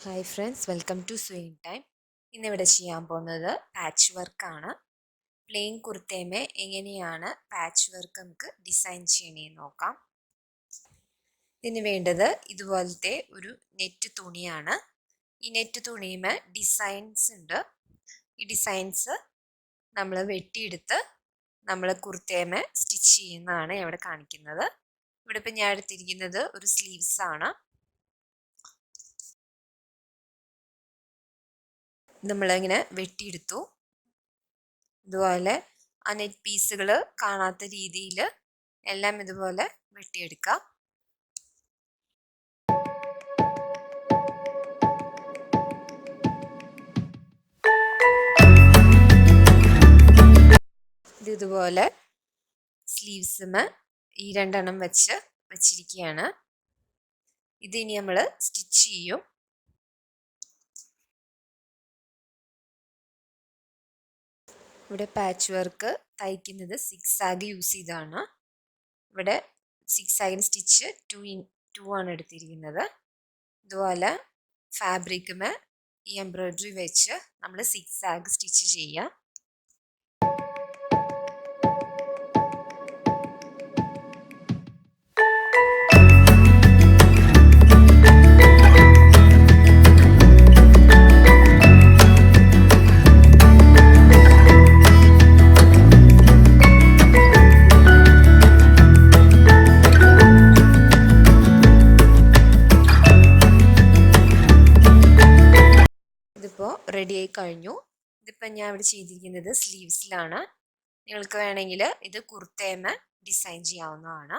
Hi friends, welcome to swing time. ഇന്നിവിടെ ചെയ്യാൻ പോകുന്നത് പാച്ച് വർക്കാണ്. പ്ലെയിൻ കുർത്തേമേ എങ്ങനെയാണ് പാച്ച് വർക്ക് നമുക്ക് ഡിസൈൻ ചെയ്യണമെന്ന് നോക്കാം. ഇതിന് വേണ്ടത് ഇതുപോലത്തെ ഒരു നെറ്റ് തുണിയാണ്. ഈ നെറ്റ് തുണിയുമേ ഡിസൈൻസ് ഉണ്ട്. ഈ ഡിസൈൻസ് നമ്മൾ വെട്ടിയെടുത്ത് നമ്മൾ കുർത്തേമേ സ്റ്റിച്ച് ചെയ്യുന്നതാണ് ഇവിടെ കാണിക്കുന്നത്. ഇവിടെ ഇപ്പം ഞാൻ എടുത്തിരിക്കുന്നത് ഒരു സ്ലീവ്സ് ആണ്. നമ്മളിങ്ങനെ വെട്ടിയെടുത്തു. ഇതുപോലെ ആ നെറ്റ് പീസുകൾ കാണാത്ത രീതിയിൽ എല്ലാം ഇതുപോലെ വെട്ടിയെടുക്കാം. ഇതുപോലെ സ്ലീവ്സുമേ ഈ രണ്ടെണ്ണം വെച്ചിരിക്കുകയാണ്. ഇതിനി നമ്മൾ സ്റ്റിച്ച് ചെയ്യും. ഇവിടെ പാച്ച് വർക്ക് തയ്ക്കുന്നത് 6 ആഗ് യൂസ് ചെയ്താണ്. ഇവിടെ 6 ആഗിന് സ്റ്റിച്ച് 2 ആണ് എടുത്തിരിക്കുന്നത്. ഇതുപോലെ ഫാബ്രിക്കുമേ ഈ എംബ്രോയിഡറി വെച്ച് നമ്മൾ 6 ആഗ് സ്റ്റിച്ച് ചെയ്യാം. ഇതിപ്പോൾ റെഡി ആയി കഴിഞ്ഞു. ഇതിപ്പോൾ ഞാൻ ഇവിടെ ചെയ്തിരിക്കുന്നത് സ്ലീവ്സിലാണ്. നിങ്ങൾക്ക് വേണമെങ്കിൽ ഇത് കുർത്തേമേ ഡിസൈൻ ചെയ്യാവുന്നതാണ്.